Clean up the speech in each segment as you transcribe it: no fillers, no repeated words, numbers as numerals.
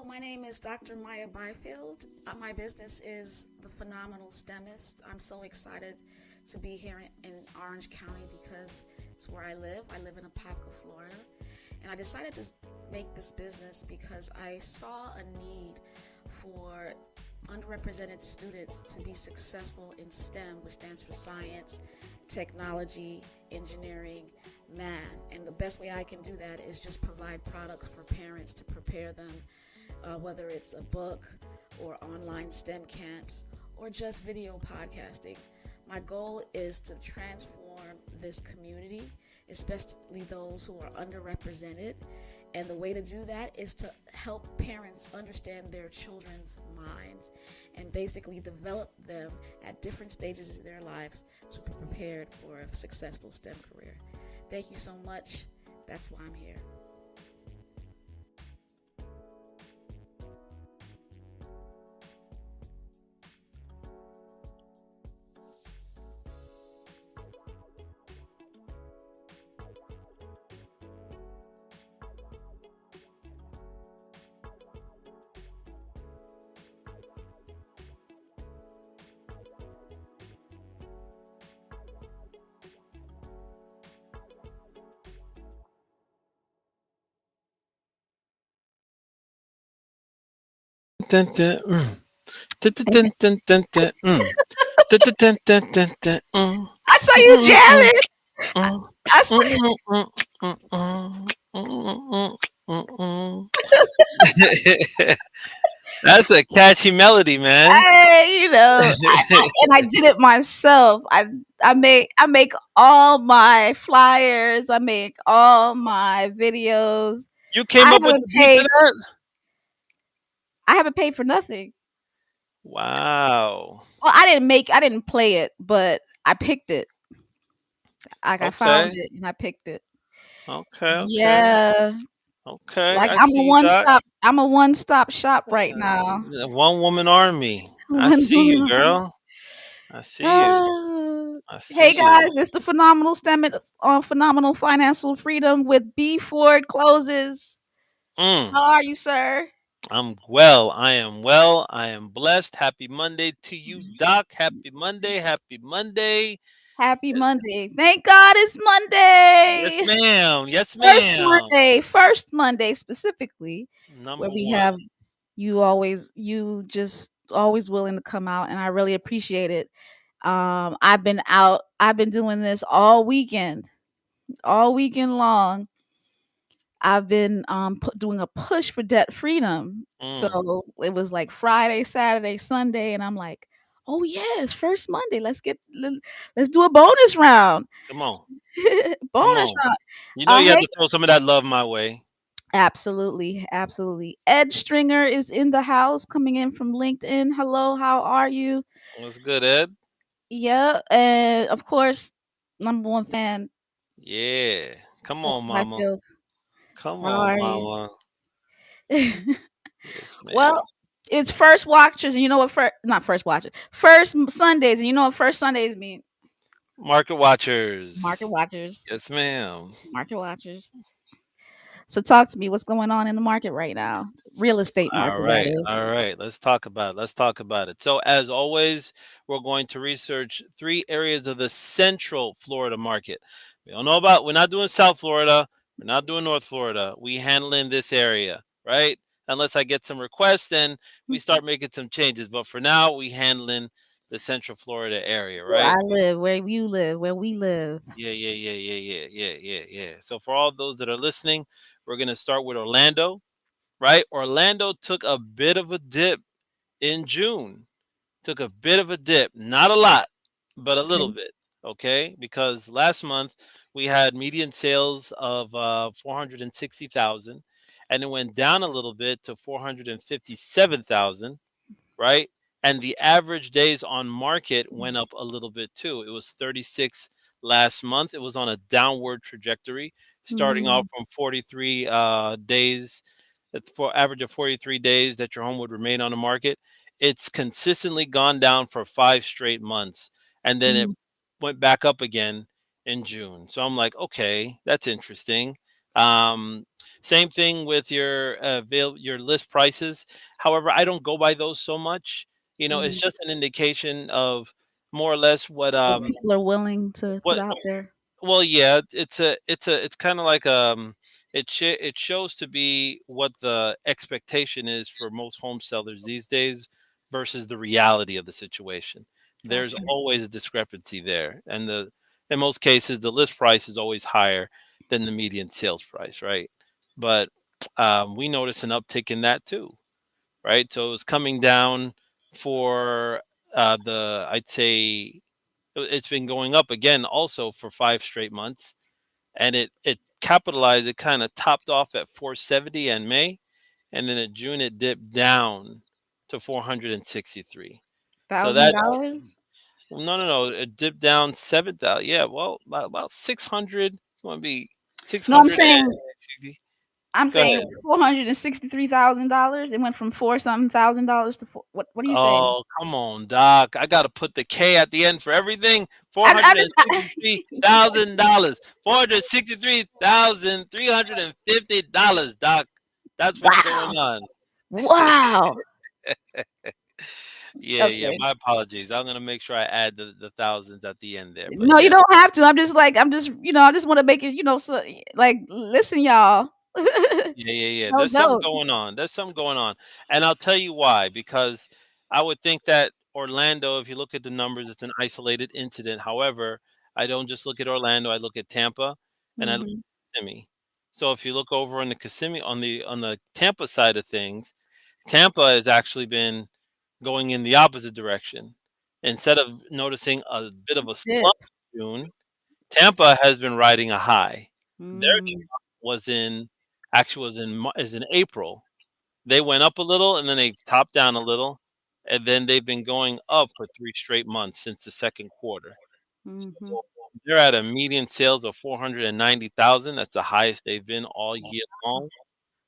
My name is Dr. Maya Byfield. My business is The Phenomenal STEMist. I'm so excited to be here in Orange County because it's where I live. I live in Apopka, Florida. And I decided to make this business because I saw a need for underrepresented students to be successful in STEM, which stands for science, technology, engineering, math. And the best way I can do that is just provide products for parents to prepare them, whether it's a book or online STEM camps or just video podcasting. My goal is to transform this community, especially those who are underrepresented. And the way to do that is to help parents understand their children's minds and basically develop them at different stages of their lives to be prepared for a successful STEM career. Thank you so much. That's why I'm here. Dun, dun, dun, dun, dun, dun, dun, dun, dun, dun, dun, dun, dun, I saw you mm, mm, jamming. I, mm, I saw, mm, mm, mm, mm, mm, mm, mm. That's a catchy melody, man. and I did it myself. I make all my flyers. I make all my videos. You I came up with haven't the beat for paid. that? I haven't paid for nothing. Wow. Well, I didn't play it, but I picked it. Like I found Okay. it and I picked it. Okay. Okay. Yeah. Okay. Like I I'm see a you, one Doc. stop. I'm a one stop shop right now. The one woman army. I One see you, woman. girl. I see you. Uh, I see hey you. guys, it's the phenomenal STEM on phenomenal financial freedom with B Ford closes. Mm. How are you, sir? I'm well. I am well. I am blessed. Happy Monday to you, Doc. Happy Monday. Happy Monday. Happy Monday. Thank God it's Yes, Monday. ma'am. Yes, First ma'am. Monday. First Monday specifically, where Number we one. have you just always willing to come out, and I really appreciate it. I've been doing this all weekend long. I've been doing a push for debt freedom. Mm. So it was like Friday, Saturday, Sunday, and I'm like, oh yes, first Monday. Let's do a bonus round. Come on. Come Bonus on. round. You know you have Hey, to throw some of that love my way. absolutely, absolutely. Ed Stringer is in the house, coming in from LinkedIn. Hello, how are you? What's good, Ed? Yeah, and of course, number one fan, Yeah. Come Dr. on, mama. Highfield. Come How on, are you? mama. Yes, ma'am. Well, it's first watchers, and you know what? Not first watchers, first Sundays, and you know what first Sundays mean? Market Market watchers. watchers, Yes, ma'am. market watchers. So talk to me. What's going on in the market right now? Real estate All market, that right, is. all right. Let's talk about it. Let's talk about it. So, as always, we're going to research three areas of the Central Florida market. We don't know about. We're not doing South Florida. We're not doing North Florida. We handling this area, right? Unless I get some requests, then we start making some changes. But for now, we handling the Central Florida area, Where right? I live, where you live, where we live. Yeah, yeah, yeah, yeah, yeah, yeah, yeah, yeah. So, for all those that are listening, we're gonna start with Orlando, right? Orlando took a bit of a dip in June. Took a bit of a dip, not a lot, but a little Okay. bit. Okay, because last month we had median sales of 460,000, and it went down a little bit to 457,000, right? And the average days on market went up a little bit too. It was 36 last month. It was on a downward trajectory, starting off Mm, from 43 days, for average of 43 days that your home would remain on the market. It's consistently gone down for 5 straight months, and then it mm, went back up again in June. So I'm like, okay, that's interesting. Um, Same thing with your your list prices. However, I don't go by those so much. It's Mm. just an indication of more or less what What people are willing to put what out there. well, yeah, it's kind of like it shows to be what the expectation is for most home sellers these days versus the reality of the situation. There's Okay. always a discrepancy there, and in most cases the list price is always higher than the median sales price, right? But we notice an uptick in that too, right? So it was coming down for the I'd say it's been going up again also for 5 straight months, and it capitalized. It kind of topped off at 470 in May, and then in June it dipped down to 463. So thousand that's dollars. no. It dipped down 7,000. Yeah, well, about 600. Want to be No, 660. I'm Go saying ahead. $463,000. It went from four something thousand dollars to four. What are you saying? Oh, come on, Doc. I got to put the K at the end for everything. I just $463,000. $463,350, Doc. That's what's going wow, on. wow. Yeah, yeah. Okay. My apologies. I'm gonna make sure I add the thousands at the end there. But No, you yeah, don't have to. I just want to make it, so like, listen, y'all. yeah, yeah, yeah. No, There's something no. going on. There's something going on, and I'll tell you why. Because I would think that Orlando, if you look at the numbers, it's an isolated incident. However, I don't just look at Orlando. I look at Tampa, and I look Hmm. at Kissimmee. So if you look over on the Kissimmee on the Tampa side of things, Tampa has actually been going in the opposite direction. Instead of noticing a bit of a It. slump in June, Tampa has been riding a high. Their Mm, was in actually was in is in April. They went up a little and then they topped down a little, and then they've been going up for 3 straight months since the second quarter. hmm. So they're at a median sales of 490,000. That's the highest they've been all year long,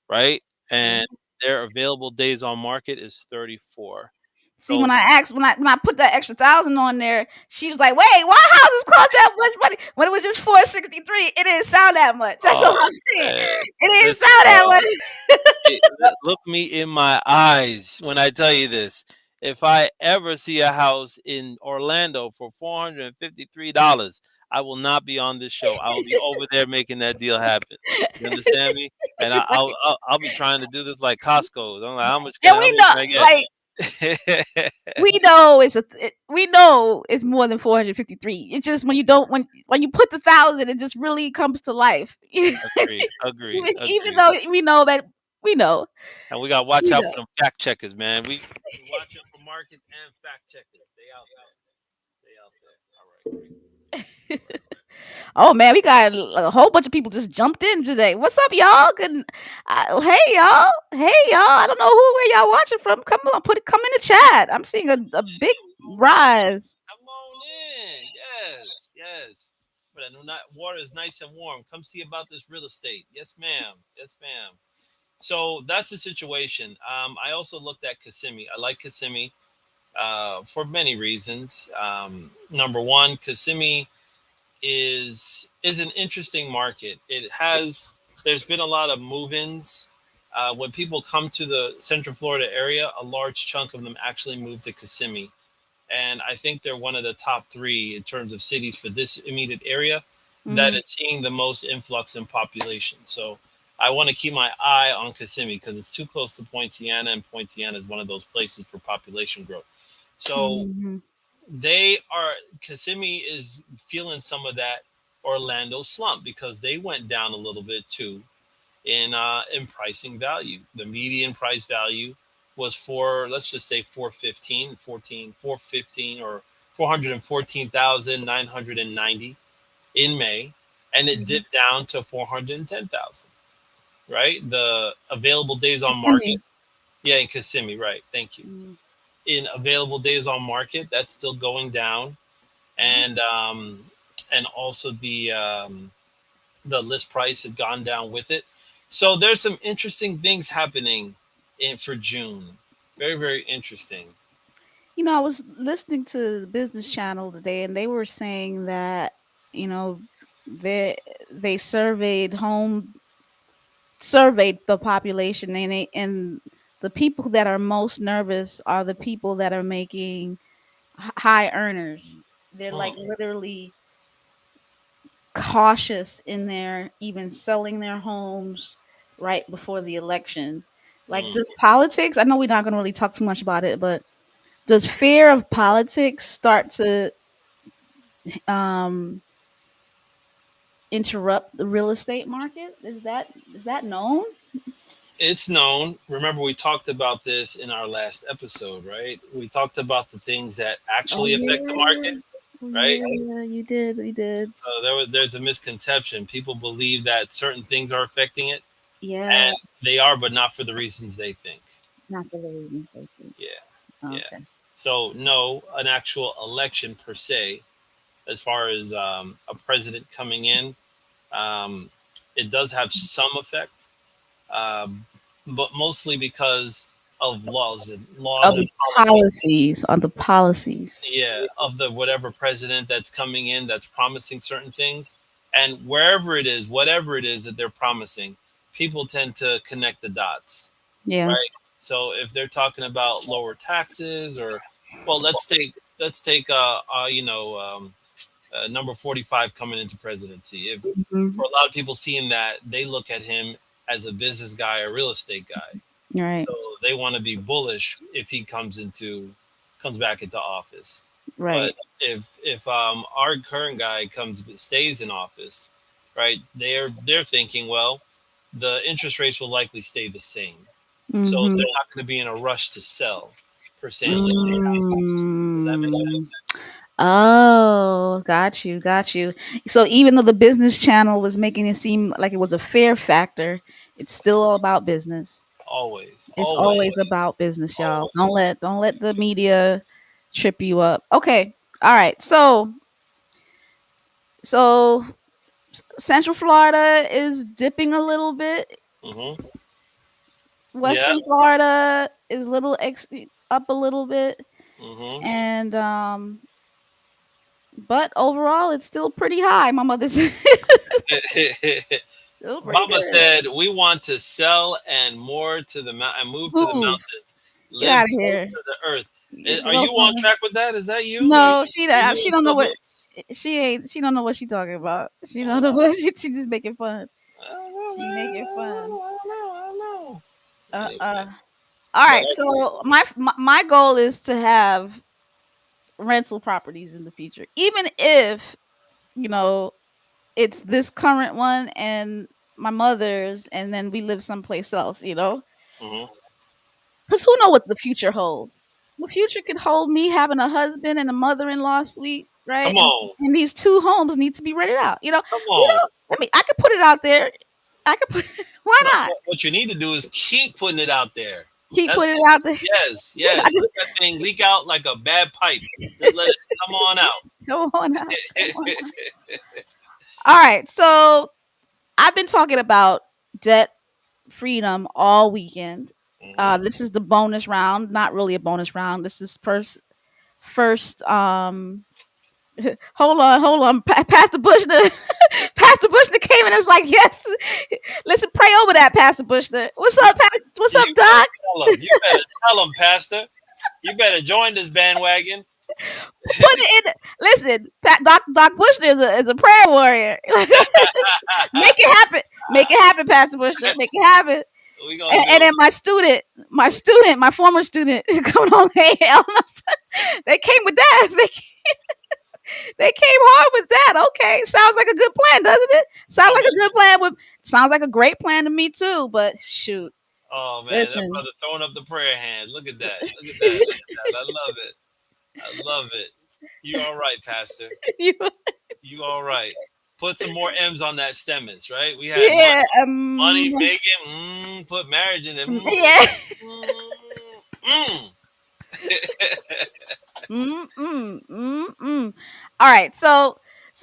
right? And their available days on market is 34. See, So when I put that extra thousand on there, she was like, "Wait, why houses cost that much money?" When it was just 463, it didn't sound that much. That's what oh I'm saying. man, It didn't listen, sound that bro. much. Look me in my eyes when I tell you this. If I ever see a house in Orlando for $453, I will not be on this show. I will be over there making that deal happen. You understand me? And I'll be trying to do this like Costco. I'm like, And how we many know, can I like, get? we know it's more than 453. It's just when you don't when you put the thousand, it just really comes to life. even Agreed. Agreed. even Agreed. though we know that we know, And we gotta watch we out know. for them fact checkers, man. We watch out for markets and fact checkers. They out there. They out there. All right, great. All right. Oh man, we got a whole bunch of people just jumped in today. What's up, y'all? Hey y'all, hey y'all. I don't know where y'all watching from. Come on, come in the chat. I'm seeing a big rise. Come on in. Yes, yes. But I know not water is nice and warm. Come see about this real estate. Yes, ma'am. Yes, ma'am. So that's the situation. I also looked at Kissimmee. I like Kissimmee for many reasons. Number one, Kissimmee is an interesting market. There's been a lot of move-ins. When people come to the Central Florida area, a large chunk of them actually move to Kissimmee, and I think they're one of the top three in terms of cities for this immediate area that Hmm. is seeing the most influx in population. So I want to keep my eye on Kissimmee because it's too close to Poinciana, and Poinciana is one of those places for population growth. So Hmm. they are Kissimmee is feeling some of that Orlando slump because they went down a little bit too in pricing value. The median price value was for let's just say 415 or 414,990 in May, and it Hmm. dipped down to 410,000. Right, the available days on market. Kissimmee. Yeah, in Kissimmee, right? Thank you. Mhm. In available days on market, that's still going down, Mhm. and also the list price had gone down with it. So there's some interesting things happening in for June. Very, very interesting. I was listening to the Business Channel today, and they were saying that you know they they surveyed home. surveyed the population, and the people that are most nervous are the people that are making high earners. They're like Mm, literally cautious in their even selling their homes right before the election. Like mm. this politics, I know we're not going to really talk too much about it, but does fear of politics start to um interrupt the real estate market? Is that known? It's known. Remember, we talked about this in our last episode, right? We talked about the things that Oh actually affect the yeah. market, Oh right? yeah, you did. So there's a misconception. People believe that certain things are affecting it, Yeah, and they are, but not for the reasons they think. not the reason. Yeah, yeah. Okay. So no, an actual election per se, as far as a president coming in, um, it does have some effect, um, but mostly because of Of laws and the policies. policies, on the policies. Yeah, of the whatever president that's coming in that's promising certain things, and wherever it is, whatever it is that they're promising, people tend to connect the dots, Yeah. right? So if they're talking about lower taxes, or well, let's take number 45 coming into presidency. If Mhm. for a lot of people seeing that, they look at him as a business guy or real estate guy, Right. so they want to be bullish if he comes back into office. But Right. if our current guy comes stays in office, right? They're thinking, well, the interest rates will likely stay the same, so Mhm. they're not going to be in a rush to sell per se unless they have to. Does that make Mm. sense? Oh, got you, got you. So even though the business channel was making it seem like it was a fair factor, it's still all about business. Always, It's always always, about business, y'all. always. Don't let the media trip you up. Okay. All right. So Central Florida is dipping a little bit. Hmm. Yeah. Western Florida is up a little bit, Hmm. and but overall it's still pretty high. My mother said still pretty Mama good. said we want to sell and more to the and move to the Move. mountains, Get out live of close here. to the earth. You Are know you on something? track with that? Is that you? No, Are you she in don't know what cahoots? she ain't. She don't know what she talking about. She don't know Uh, what she just making fun. I don't know, She man. making fun. I don't know. I don't know. Uh Anyway, uh. All but right. So my goal is to have rental properties in the future, even if you know it's this current one and my mother's, and then we live someplace else. mhm. Because who know what the future holds? The future could hold me having a husband and a mother-in-law suite, right? Come And on, and these two homes need to be rented out. come on. I mean, I could put it out there. I could put. Why No, not what you need to do is keep putting it out there. keep That's putting it what. out there? Yes, I yes. just Let that thing leak out like a bad pipe. Just let it come on out. come on out. Come on out. All right. So I've been talking about debt freedom all weekend. Hmm. This is the bonus round. Not really a bonus round. This is first. Hold on. Pastor Bushner, Pastor Bushner came and was like, "Yes, listen, pray over that, Pastor Bushner. What's up, What's up, You better Doc? tell them. You better tell them, Pastor. You better join this bandwagon. Put it in. Listen, Doc Bushner is a prayer warrior. Make it happen. Make it happen, Pastor Bushner. Make it happen." We gonna And do then it. my former student, coming on AL, they came with that. They came hard with that. Okay, sounds like a good plan, doesn't it? Sounds I'm like a in. good plan. Sounds like a great plan to me too. But shoot, Oh man, that listen, brother throwing up the prayer hand. Look at that. Look at that. Look at that. I love it. I love it. You all right, Pastor? you- You all right? Put some more M's on that stemens, right? We had yeah, money making. Put marriage in there. yeah, Mm. All right, so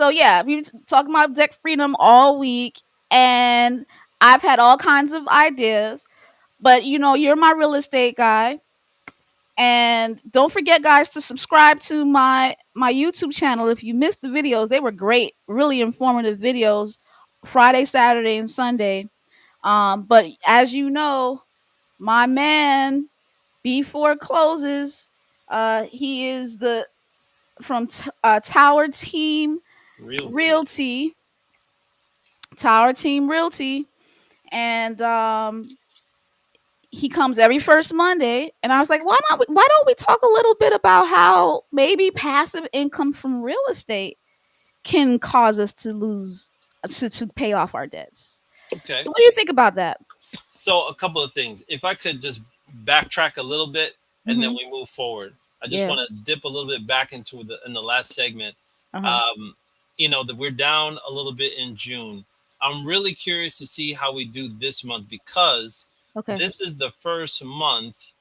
yeah, we were talking about debt freedom all week, and I've had all kinds of ideas. But you're my real estate guy. And don't forget, guys, to subscribe to my YouTube channel. If you missed the videos, they were great, really informative videos. Friday, Saturday, and Sunday. But as you know, my man before closes, he is the from Tower Team Realty. Realty, Tower Team Realty, and he comes every first Monday. And I was like, why don't we talk a little bit about how maybe passive income from real estate can cause us to lose to pay off our debts. Okay. So what do you think about that? So a couple of things. If I could just backtrack a little bit and then Mm-hmm. we move forward. I just Yeah. want to dip a little bit back into the last segment. Uh-huh. Um, that we're down a little bit in June. I'm really curious to see how we do this month because Okay. this is the first month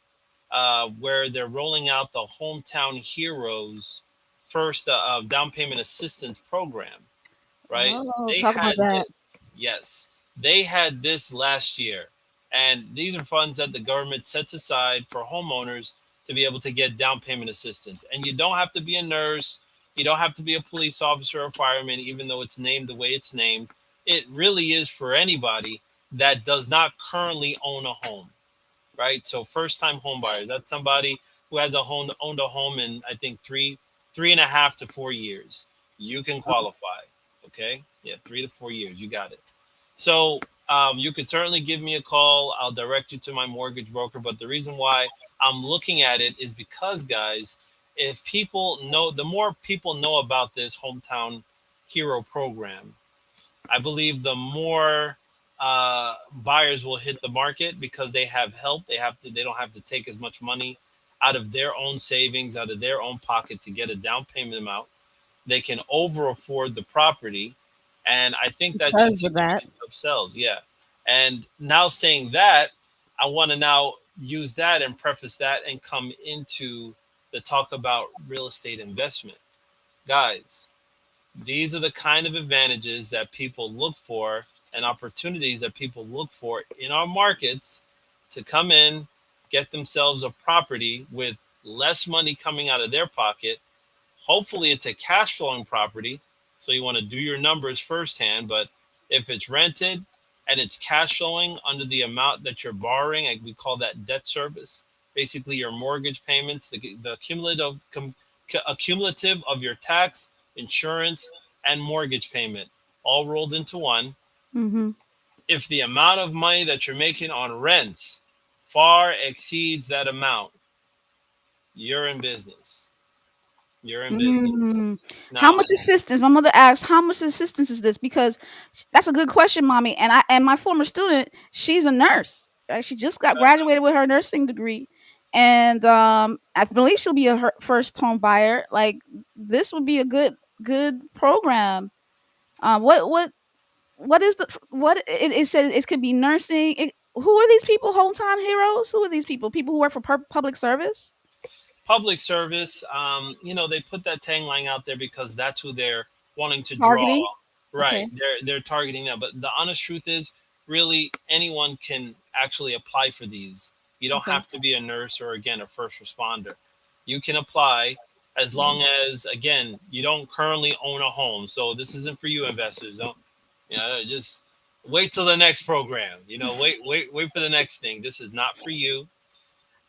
where they're rolling out the Hometown Heroes first down payment assistance program, right? Oh, They talk about had that. this, yes, they had this last year. And these are funds that the government sets aside for homeowners to be able to get down payment assistance. And you don't have to be a nurse, you don't have to be a police officer or fireman, even though it's named the way it's named. It really is for anybody that does not currently own a home, right? So first time home buyers, that's somebody who has a home owned a home in I think three and a half to 4 years. You can qualify. Okay. Yeah, 3 to 4 years. You got it. So you could certainly give me a call. I'll direct you to my mortgage broker. But the reason why I'm looking at it is because, guys, if people know, the more people know about this hometown hero program, I believe the more buyers will hit the market because they have help. They don't have to take as much money out of their own savings, out of their own pocket to get a down payment amount. They can over afford the property, and I think that should Because of that. significantly help sales. Yeah, and now saying that, I want to now use that and preface that and come into the talk about real estate investment, guys. These are the kind of advantages that people look for and opportunities that people look for in our markets to come in, get themselves a property with less money coming out of their pocket. Hopefully, it's a cash flowing property. So you want to do your numbers firsthand. But if it's rented and it's cash flowing under the amount that you're borrowing, like we call that debt service, basically your mortgage payments, the accumulative of your tax, insurance, and mortgage payment all rolled into one. Mm-hmm. If the amount of money that you're making on rents far exceeds that amount, you're in business. You're in business. Mm. How Now, much assistance? My mother asked, "How much assistance is this?" Because that's a good question, mommy. And my former student, she's a nurse. Right? She just got graduated with her nursing degree, and I believe she'll be her first home buyer. Like this would be a good program. What is the what it says? It could be nursing. Who are these people? Hometown heroes? Who are these people? People who work for public service? public service, they put that tagline out there because that's who they're wanting to draw. Targeting. Right. Okay. They're targeting that. But the honest truth is, really, anyone can actually apply for these. You don't Okay. have to be a nurse or, again, a first responder. You can apply as long as, again, you don't currently own a home. So this isn't for you investors. Don't, just wait till the next program. Wait for the next thing. This is not for you.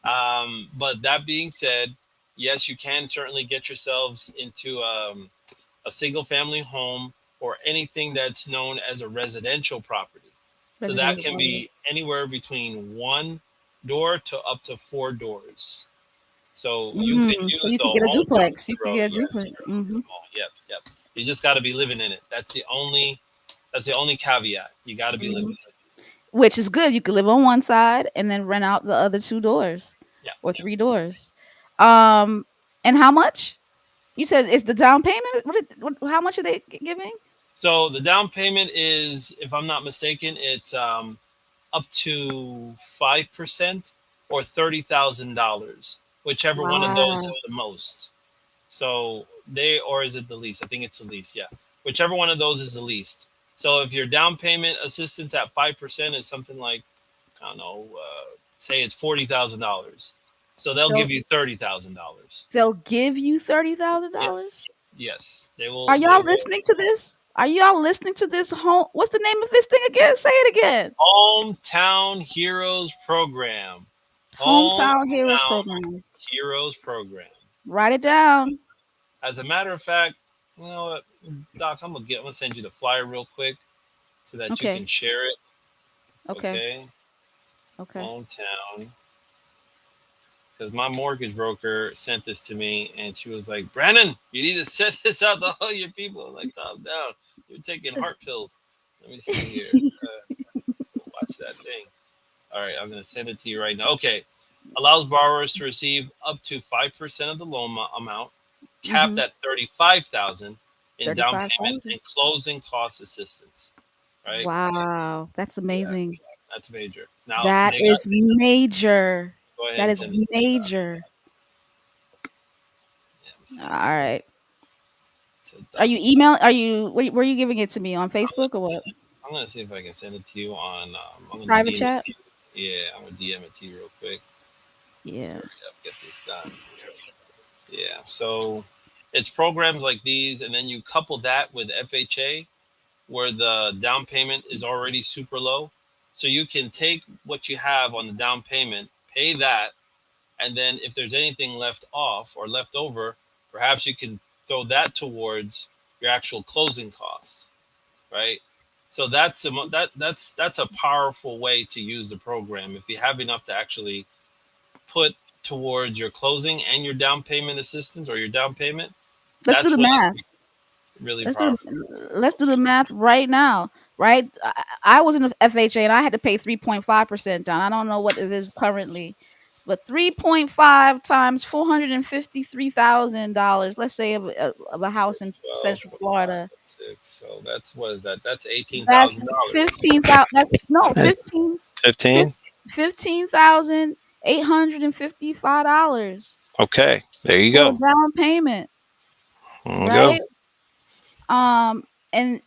But that being said, yes, you can certainly get yourselves into a single family home or anything that's known as a residential property. So that Residential can property. be anywhere between one door to up to four doors. So you can So use you the could get a hometown duplex. You could hero. get a Yes, duplex. you can live in the mall. Yep, yep. You just got to be living in it. That's the only caveat. You got to be living Hmm. in it. Which is good. You could live on one side and then rent out the other two doors Yeah, or yeah. three doors. Um, and how much? You said it's the down payment. How much are they giving? So the down payment is, if I'm not mistaken, it's up to 5% or $30,000, whichever one of those Wow. is the most. So or is it the least? I think it's the least. Yeah, whichever one of those is the least. So if your down payment assistance at 5% is something like, I don't know, say it's $40,000, so they'll They'll give you $30,000. they'll give you $30,000. Yes, yes, they Are will. They y'all will. listening to this? Are y'all listening to this home? What's the name of this thing again? Say it again. Hometown Heroes Program. Hometown Heroes Hometown Program. Heroes Program. Write it down. As a matter of fact, you know what, Doc, I'm gonna send you the flyer real quick so that you Okay. can share it. Okay. Okay. Okay. Hometown. Because my mortgage broker sent this to me and she was like, Brandon, you need to send this out to all your people. I'm like, calm down. You're taking heart pills. Let me see here. Watch that thing. All right, I'm going to send it to you right now. Okay. Allows borrowers to receive up to 5% of the loan amount, capped Mm-hmm. at 35,000 in down payment 35,000. and closing cost assistance. Right? Wow, that's Yeah, amazing. that's major. Now, That they got, is major. go ahead That and is send it to you. major. Yeah, let me see All this right. to Are you Doc. email? Are you? Were you giving it to me on Facebook or what? I'm gonna see if I can send it to you on. I'm gonna Private DM it chat. to you. Yeah, I'm gonna DM it to you real quick. Yeah. Hurry up, get this done. Yeah. So it's programs like these, and then you couple that with FHA, where the down payment is already super low. So you can take what you have on the down payment, pay that, and then if there's anything left off or left over, perhaps you can throw that towards your actual closing costs, right? So that's a powerful way to use the program if you have enough to actually put towards your closing and your down payment assistance or your down payment. Let's do That's the when it math. can be really Let's do powerful. let's do the math right now. Right? I was in the FHA and I had to pay 3.5% down. I don't know what it is currently, but 3.5 times $453,000. Let's say of a house in 12 Central plus 5 Florida. plus 6. So that's what is that? That's eighteen That's thousand dollars. 15,000. That's no It's 15 15. $15,855 Okay, there you for a go. down payment, There you go. right? And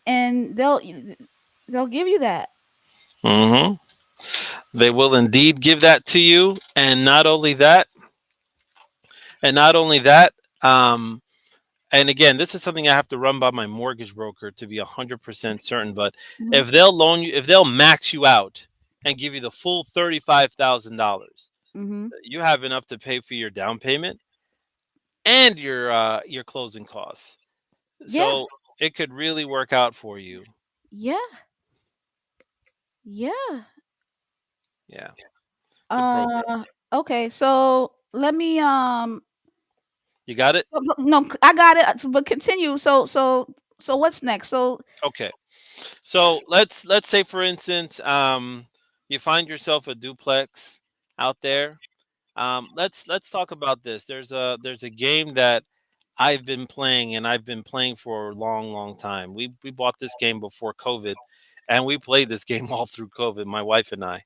they'll give you that. Hmm. They will indeed give that to you, and not only that, and not only that. Um, and again, this is something I have to run by my mortgage broker to be 100% certain. But Mhm. if they'll loan you, if they'll max you out and give you the full $35,000, Mhm. you have enough to pay for your down payment and your closing costs. Yeah. So it could really work out for you. Yeah. Yeah. Yeah, good program. Uh okay, so let me You got it. no, I got it, but continue. So what's next? So Okay. So let's say for instance, you find yourself a duplex out there. Let's talk about this. There's a game that I've been playing and I've been playing for a long, long time. We bought this game before COVID, and we played this game all through COVID. My wife and I.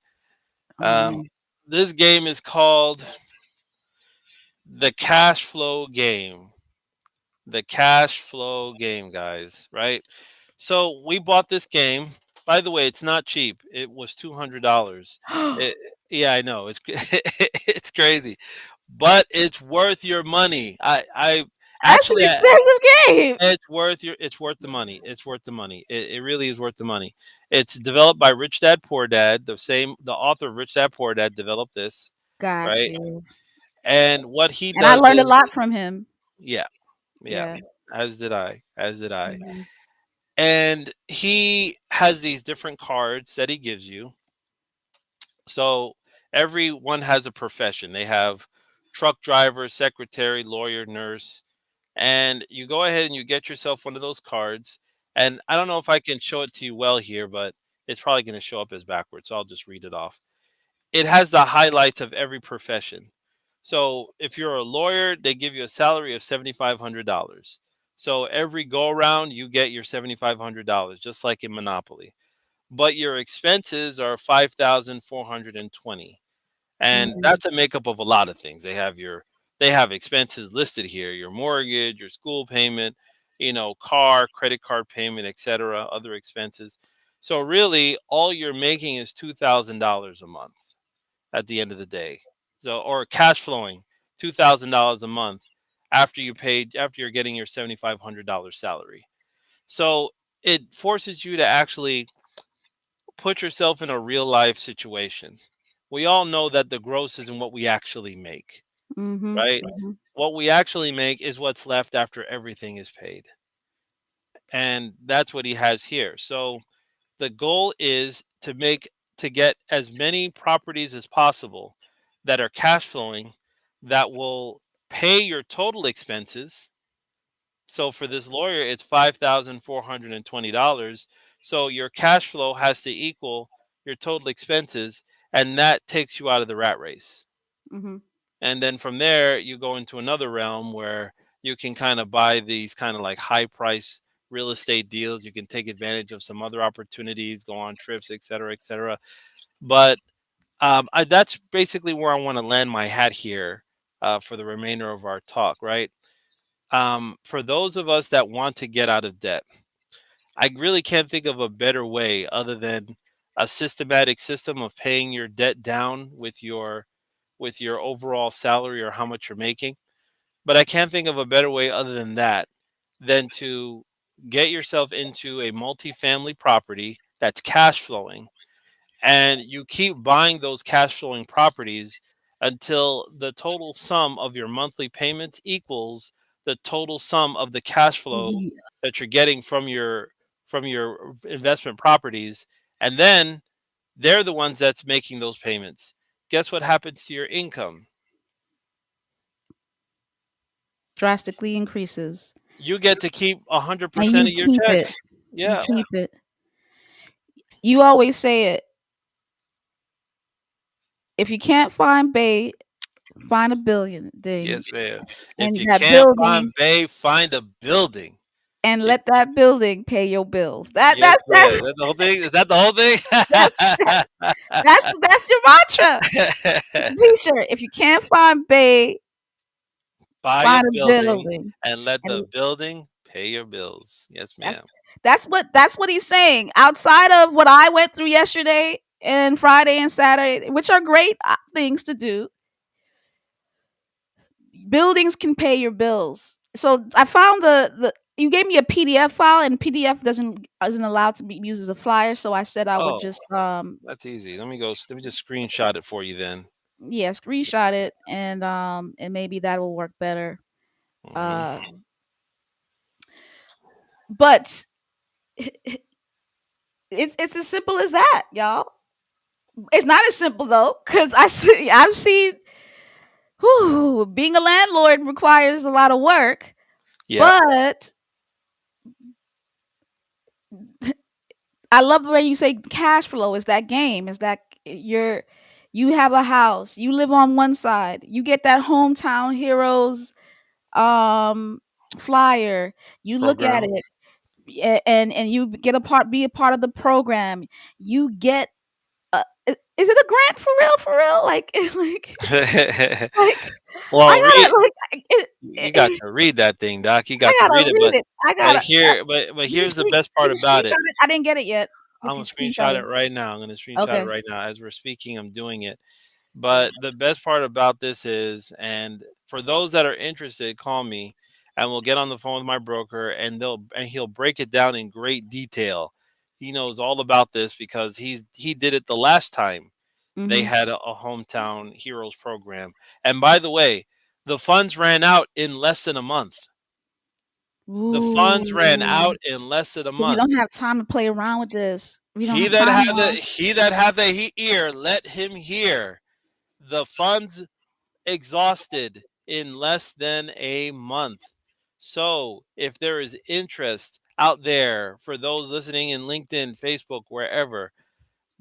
oh Um, man. this game is called the Cash Flow Game. The Cash Flow Game, guys. Right. So we bought this game. By the way, it's not cheap. It was $200. Yeah, I know. It's it's crazy, but it's worth your money. I That's an actually expensive game. it's worth the money. It's worth the money. It really is worth the money. It's developed by Rich Dad Poor Dad. The author of Rich Dad Poor Dad developed this, Got right? you. And what he And I does learned a is, lot from him. yeah, yeah, Yeah. as did I, as did I. Mhm. And he has these different cards that he gives you. So everyone has a profession. They have truck driver, secretary, lawyer, nurse, and you go ahead and you get yourself one of those cards. And I don't know if I can show it to you well here, but it's probably going to show up as backwards. So I'll just read it off. It has the highlights of every profession. So if you're a lawyer, they give you a salary of $7,500. So every go around, you get your $7,500, just like in Monopoly. But your expenses are 5,420, and Mhm. that's a makeup of a lot of things. They have expenses listed here: your mortgage, your school payment, car, credit card payment, etc., other expenses. So really, all you're making is $2,000 a month at the end of the day. So, or cash flowing $2,000 a month after you're getting your $7,500 salary. So it forces you to actually put yourself in a real life situation. We all know that the gross isn't what we actually make, Mhm. right? Mhm. What we actually make is what's left after everything is paid. And that's what he has here. So the goal is to get as many properties as possible that are cash flowing that will pay your total expenses. So for this lawyer, it's $5,420. So your cash flow has to equal your total expenses, and that takes you out of the rat race. Mhm. And then from there, you go into another realm where you can kind of buy these kind of like high price real estate deals. You can take advantage of some other opportunities, go on trips, et cetera, et cetera. But that's basically where I want to land my hat here for the remainder of our talk, right? For those of us that want to get out of debt, I really can't think of a better way other than a systematic system of paying your debt down with your overall salary or how much you're making. But I can't think of a better way other than that than to get yourself into a multifamily property that's cash flowing, and you keep buying those cash flowing properties until the total sum of your monthly payments equals the total sum of the cash flow Ye- that you're getting from your investment properties, and then they're the ones that's making those payments. Guess what happens to your income? Drastically increases, You get to keep and 100% you of your keep check. it. You Yeah. keep it. You always say it. If you can't find bait, find a billion thing, Yes, ma'am. If and you that can't building, find bay, find a building. and If let that building pay your bills. That Yes, that's ma'am. Is that the whole thing? Is that the whole thing? that's that, that's your mantra. T-shirt. If you can't find bait, Buy a find a building building, and let the and building pay your bills. Yes, that's ma'am. that's what he's saying. Outside of what I went through yesterday and Friday and Saturday, which are great things to do, buildings can pay your bills. So I found the you gave me a PDF file, and PDF isn't allowed to be used as a flyer. So I said I would Oh, just that's easy. Let me just screenshot it for you then. yeah, screenshot it, and maybe that will work better. Hmm. Uh, but it's as simple as that, y'all. It's not as simple though, because I've seen being a landlord requires a lot of work, Yeah, but I love the way you say cash flow is that game. Is that you have a house, you live on one side, you get that hometown heroes um flyer, you look at program. it, and you get be a part of the program. You get is it a grant for real? Like like Well, I read. gotta like You got to read that thing, Doc. You I got to gotta read it. read it. I gotta. But You can here's the screen. best You part can about it. screenshot it. I didn't get it yet. I'm If you gonna screenshot screenshot it it, right now. I'm gonna screenshot it okay. right now as we're speaking. I'm doing it. But the best part about this is, and for those that are interested, call me, and we'll get on the phone with my broker, and he'll break it down in great detail. He knows all about this because he did it the last time they Mhm. had a hometown heroes program. And by the way, the funds ran out in less than a month. The funds ran Ooh. out in less than a So we month. don't have time to play around with this. We don't have time, Mom. He that had the ear, let him hear. The funds exhausted in less than a month. So, if there is interest out there for those listening in LinkedIn, Facebook, wherever,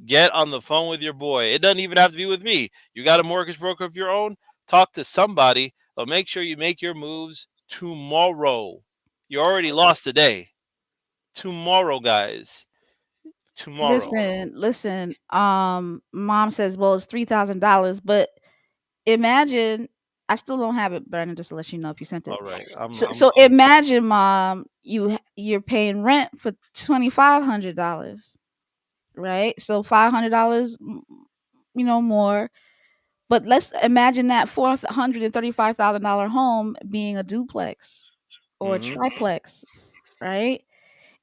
get on the phone with your boy. It doesn't even have to be with me. You got a mortgage broker of your own? Talk to somebody, but make sure you make your moves tomorrow. You already lost today. Tomorrow, guys. Tomorrow. Listen. Mom says, "Well, it's $3,000," but imagine. I still don't have it, Brandon. Just to let you know if you sent it. All right. So imagine, Mom, you're paying rent for $2,500, right? So $500, more. But let's imagine that $435,000 home being a duplex or a Mhm. triplex, right?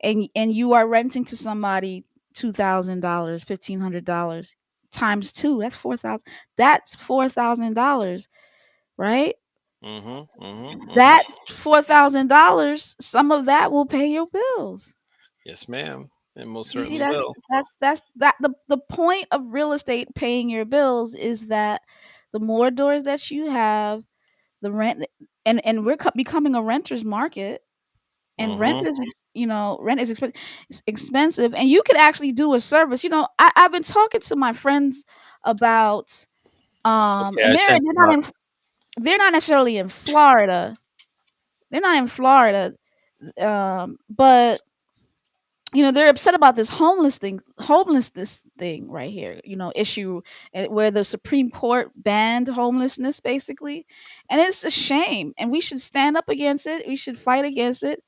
and you are renting to somebody $2,000, $1,500 times two. That's 4,000. That's $4,000, right? Mhm. Mhm. Mhm. That $4,000, some of that will pay your bills. Yes, ma'am. It most You see, certainly will. the point of real estate paying your bills is that the more doors that you have, the rent, and we're becoming a renter's market, and rent Mhm. is rent is expensive, and you could actually do a service. I've been talking to my friends about Okay, and I they're sent you up. they're not necessarily in Florida. They're not in Florida, but they're upset about this homelessness thing right here, issue, where the Supreme Court banned homelessness basically. And it's a shame, and we should stand up against it. We should fight against it.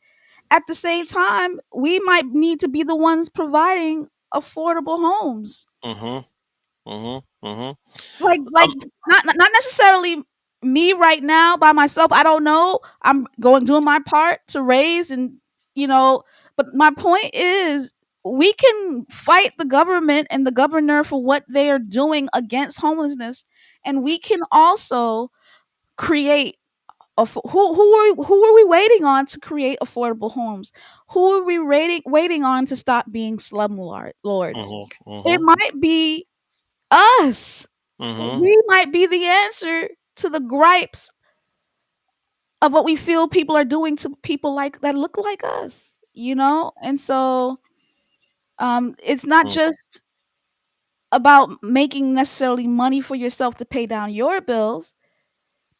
At the same time, we might need to be the ones providing affordable homes. Mhm. Mhm. Mhm. Like, not necessarily me right now by myself. I don't know. I'm going doing my part to raise, and you know, but my point is, we can fight the government and the governor for what they are doing against homelessness, and we can also create who are we waiting on to create affordable homes? Who are we waiting on to stop being lords? Mhm. It Mhm. might be us. Mhm. We might be the answer to the gripes of what we feel people are doing to people like that look like us. And so it's not Mhm. just about making necessarily money for yourself to pay down your bills,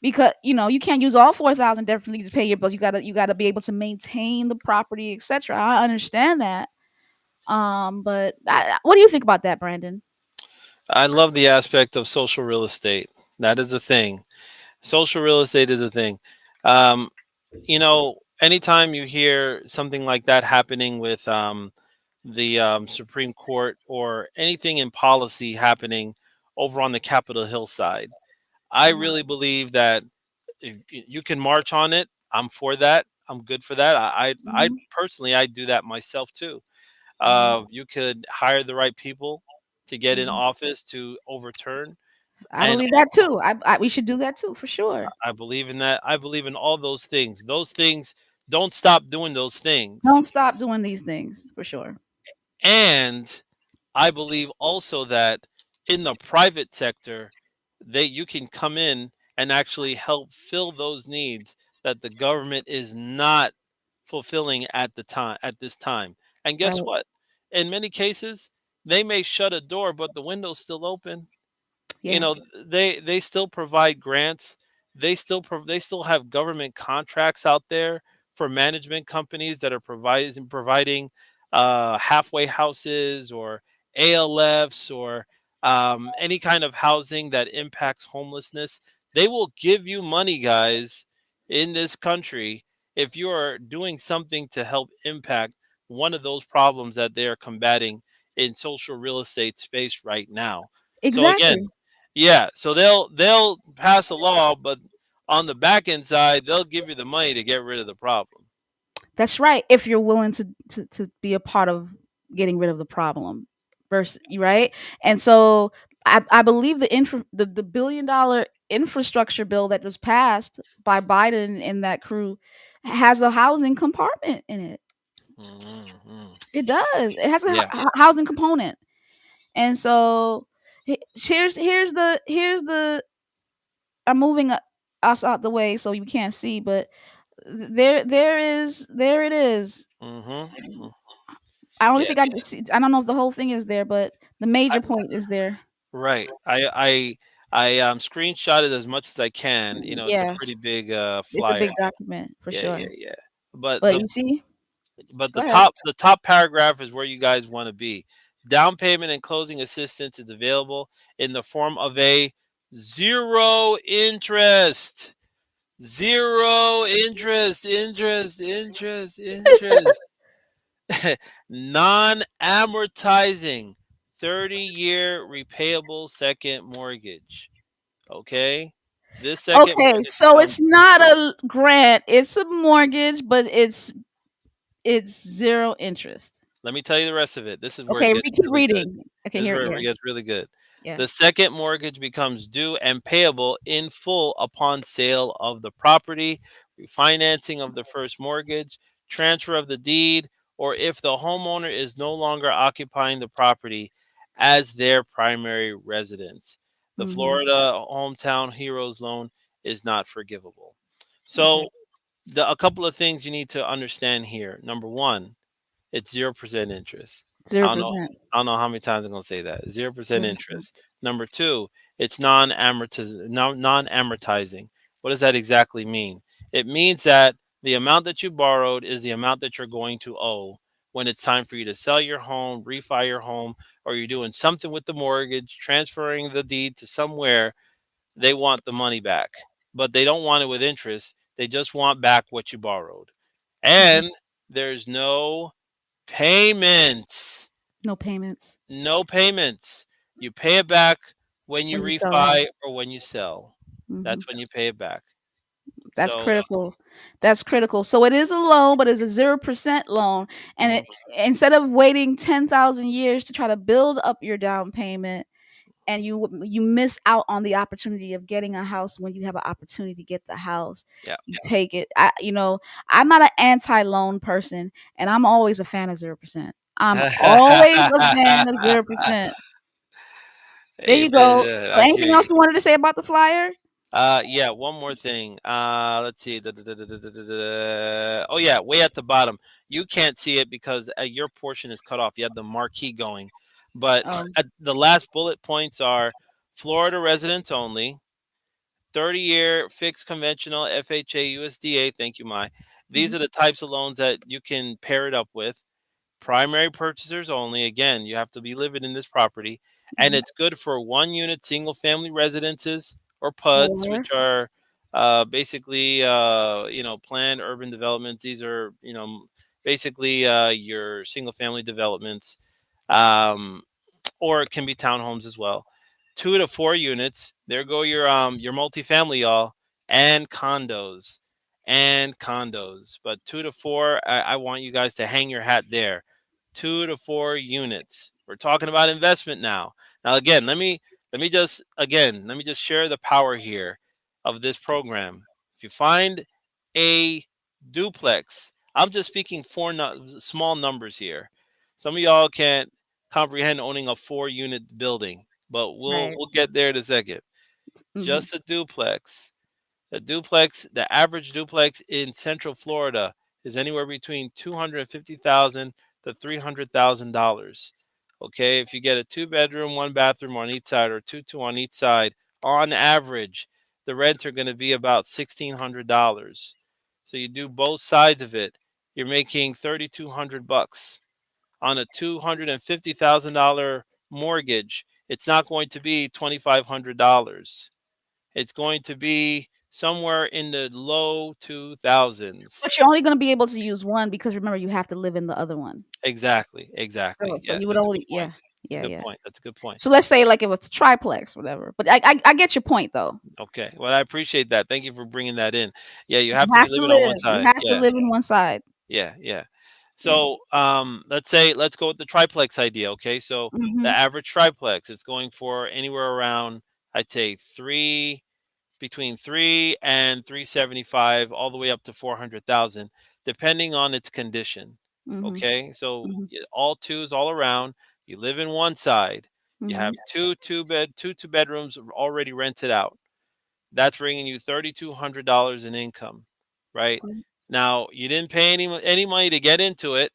because you can't use all 4,000 definitely to pay your bills. You got to be able to maintain the property, etc. I understand that. But what do you think about that, Brandon? I love the aspect of social real estate. That is a thing. Social real estate is a thing. Um, anytime you hear something like that happening with the Supreme Court or anything in policy happening over on the Capitol Hill side, I Mhm, really believe that if you can march on it, I'm for that. I'm good for that. I mhm, personally, I do that myself too. mhm, You could hire the right people to get in mhm. office to overturn, I and believe that too. We should do that too, for sure. I believe in that. I believe in all those things. Those things, don't stop doing those things. Don't stop doing these things, for sure. And I believe also that in the private sector, you can come in and actually help fill those needs that the government is not fulfilling at this time. And guess Right. what? In many cases, they may shut a door, but the window's still open. you Yeah. know they still provide grants. They still have government contracts out there for management companies that are providing halfway houses or ALFs or any kind of housing that impacts homelessness. They will give you money, guys, in this country if you are doing something to help impact one of those problems that they are combating in social real estate space right now. So again, Exactly. yeah, so they'll pass a law, but on the back end side, they'll give you the money to get rid of the problem. That's right. If you're willing to be a part of getting rid of the problem, versus right. And so I believe the $1 billion infrastructure bill that was passed by Biden and that crew has a housing compartment in it. Mhm. It does. It has a Yeah. housing component. And so here's the I'm moving us out the way so you can't see, but there it is. Mhm. Mm. I only Yeah. think I can see. I don't know if the whole thing is there, but the I, major point is there. right. I screenshot it as much as I can. It's a Yeah, pretty big it's a flyer. big document for Yeah, sure. yeah, yeah. But But the you see, but go the ahead. top paragraph is where you guys want to be. Down payment and closing assistance is available in the form of a zero interest. Zero interest. Non amortizing 30-year repayable second mortgage. Okay. This second Okay, mortgage so comes it's not a grant; it's a mortgage, but it's zero interest. Let me tell you the rest of it. This is where it Okay, gets keep really good. reading. Okay, This is here, where yeah, it gets really good. yeah. The second mortgage becomes due and payable in full upon sale of the property, refinancing of the first mortgage, transfer of the deed, or if the homeowner is no longer occupying the property as their primary residence. The Mm-hmm. Florida Hometown Heroes loan is not forgivable. Okay, So, a couple of things you need to understand here. Number one, it's 0% interest. I zero don't know percent. I don't know how many times I'm gonna say that. 0% 0%. interest. Number two, it's non-amortizing. What does that exactly mean? It means that the amount that you borrowed is the amount that you're going to owe when it's time for you to sell your home, refi your home, or you're doing something with the mortgage, transferring the deed to somewhere. They want the money back, but they don't want it with interest. They just want back what you borrowed. Hmm. And there's no payments. No payments No payments. You pay it back when you when you sell the house. refi or when you sell. Hmm. That's when you pay it back. That's So, critical. That's critical. So it is a loan, but it's a 0% loan, and mhm, it, instead of waiting 10,000 years to try to build up your down payment, and you miss out on the opportunity of getting a house when you have an opportunity to get the house. yeah. You take it. I'm not an anti-loan person, and I'm always a fan of 0%. I'm always a fan of 0%. There you Amen. go. Yeah, So I hear anything you. else you wanted to say about the flyer? Yeah, one more thing. Let's see. Oh yeah, way at the bottom. You can't see it because your portion is cut off. You have the marquee going, but Oh. the last bullet points are Florida residents only, 30-year fixed conventional FHA USDA. Thank you, Mai. These Mhm. are the types of loans that you can pair it up with. Primary purchasers only. Again, you have to be living in this property, and Mhm. it's good for one unit single family residences or PUDs, Or which are basically planned urban developments. These are basically your single family developments. Um, or it can be townhomes as well. 2 to 4 units. There go your multifamily, y'all, and condos. But 2 to 4, I want you guys to hang your hat there. 2 to 4 units. We're talking about investment now. Now again, let me just share the power here of this program. If you find a duplex, I'm just speaking for small numbers here. Some of y'all can't comprehend owning a 4 unit building, but we'll right. we'll get there in a second. Mhm. Just a duplex. The average duplex in Central Florida is anywhere between 250,000 to $300,000. Okay, if you get a 2 bedroom, 1 bathroom on each side, or two on each side, on average, the rents are going to be about $1,600. So you do both sides of it, you're making 3,200 bucks on a $250,000 mortgage. It's not going to be $2,500. It's going to be somewhere in the low 2000s. But you're only gonna be able to use one because remember you have to live in the other one. Exactly, So exactly. so Yeah, you would that's a good only, point. yeah. That's a Yeah, good yeah. point. That's a good point. So let's say like it was triplex, whatever. But I get your point though. Okay. Well, I appreciate that. Thank you for bringing that in. Yeah, you You have to have be to living on one live. You side. have to Yeah, live in one side. yeah. Yeah. So, let's go with the triplex idea. Okay, so the Mhm. average triplex is going for anywhere around, I'd say between 3 and 375, all the way up to 400,000, depending on its condition. Mhm. Okay, so Mhm. all twos all around. You live in one side. You Mhm. have two bedrooms already rented out. That's bringing you $3,200 in income, right? Mhm. Now you didn't pay any money to get into it.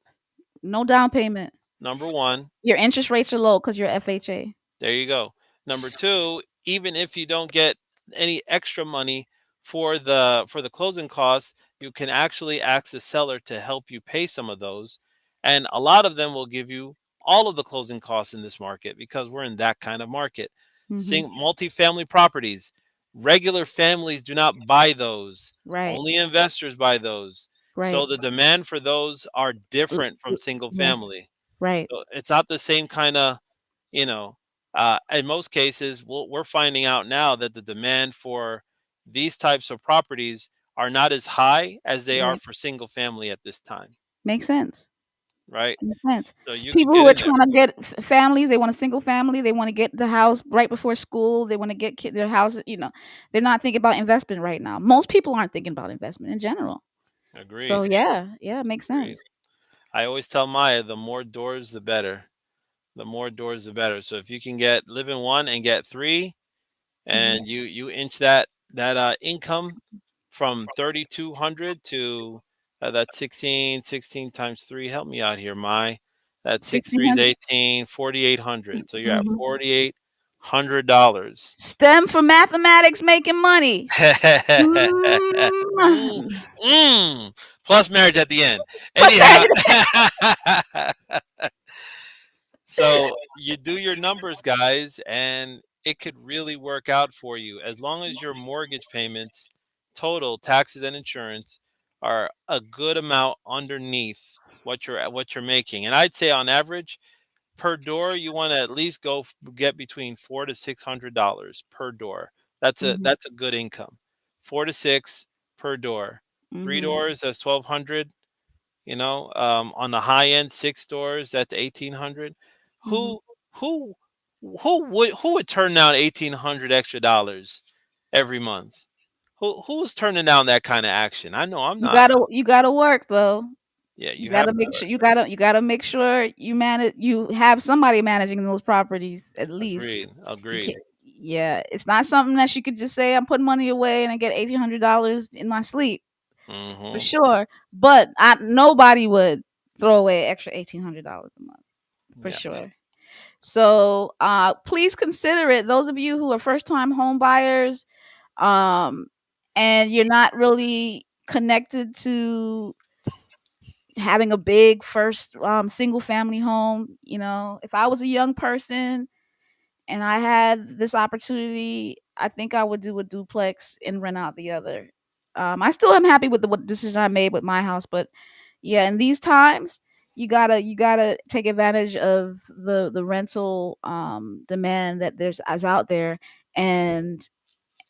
No down payment. Number one. Your interest rates are low because you're FHA. There you go. Number two, even if you don't get any extra money for the closing costs, you can actually ask the seller to help you pay some of those. And a lot of them will give you all of the closing costs in this market because we're in that kind of market. Mhm. Seeing multifamily properties, regular families do not buy those. Right. Only investors buy those. Right. So the demand for those are L- different from single Yeah. family. Right. So it's not the same kind of you know in most cases we're finding out now that the demand for these types of properties are not as high as they are Right. for single family at this time. Makes sense. right? Makes sense. So you could People get who are in there. trying to get families, they want a single family. They want to get the house right before school. They want to get their house. They're not thinking about investment right now. Most people aren't thinking about investment in general. So Agreed. yeah, yeah, it makes Agreed. sense. I always tell Maya, the more doors, the better. The more doors, the better. So if you can live in one and get three, Hmm. and you inch that income from 3,200 to that 16 times three. Help me out here, my that six threes 1,600. 18, 4,800. So you're at Mm-hmm. $4,800. STEM for mathematics, making money. Mm, Mm. plus marriage at the end. Plus Anyhow, marriage. so you do your numbers, guys, and it could really work out for you as long as your mortgage payments, total taxes and insurance, are a good amount underneath what you're making. And I'd say on average, per door, you want to at least get between $400 to $600 per door. That's a Hmm. that's a good income. 4 to 6 per door. Three Hmm. doors, that's 1,200. On the high end, 6 doors, that's 1,800. Hmm. Who would turn down 1,800 extra dollars every month? Who's turning down that kind of action? I know I'm You not. gotta you gotta work though. Yeah, You you have gotta to make work. sure you gotta make sure you have somebody managing those properties at least. Agreed. You Agreed. can't. Yeah, it's not something that you could just say I'm putting money away and I get $1,800 in my sleep for Mm-hmm. sure. But nobody would throw away extra $1,800 a month for Yeah. sure. So please consider it. Those of you who are first time home buyers, um, and you're not really connected to having a big first single family home. If I was a young person and I had this opportunity, I think I would do a duplex and rent out the other. I still am happy with the what decision I made with my house, but yeah, in these times, you gotta take advantage of the rental demand that there's as out there, and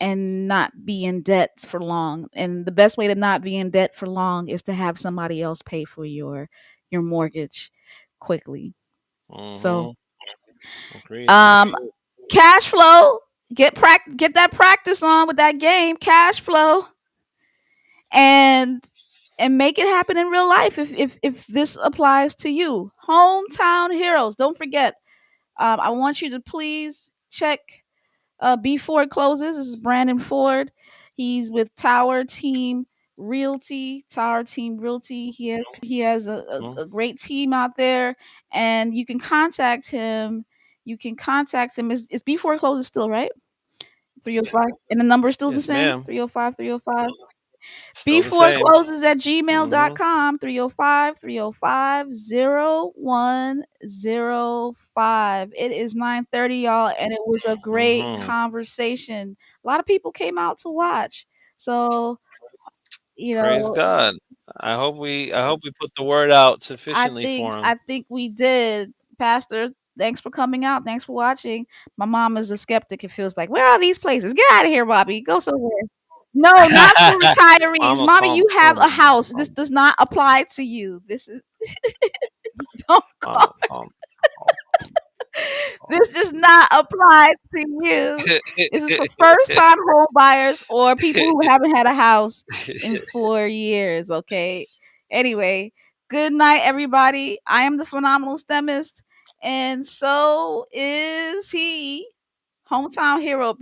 not be in debt for long. And the best way to not be in debt for long is to have somebody else pay for your mortgage quickly. So, Mm-hmm. Agreed. um, cash flow, get that practice on with that game, cash flow, and make it happen in real life if this applies to you. Hometown heroes. Don't forget. I want you to please check B Ford closes. This is Brandon Ford. He's with Tower Team Realty. Tower Team Realty. He has Mhm. a great team out there, and you can contact him. Is B Ford closes still right? 305, and the number is still the Yes, same. ma'am. 305 305. Still the Before same. closes at Mm-hmm. gmail.com. 305 305 0105. It is 9:30, y'all, and it was a great Mm-hmm. conversation. A lot of people came out to watch. So, you Praise know, God. I hope we put the word out I sufficiently think for him. I think we did. Pastor, thanks for coming out. Thanks for watching. My mom is a skeptic and feels like, where are these places? Get out of here, Bobby. Go somewhere. No, not for retirees. Mama, Mommy, you have a calm, house. This does not apply to you. This is don't call. mama, calm, calm. This does not apply to you. This is for first time home buyers or people who haven't had a house in 4 years. Okay. Anyway, good night, everybody. I am the phenomenal STEMist, and so is he, hometown hero.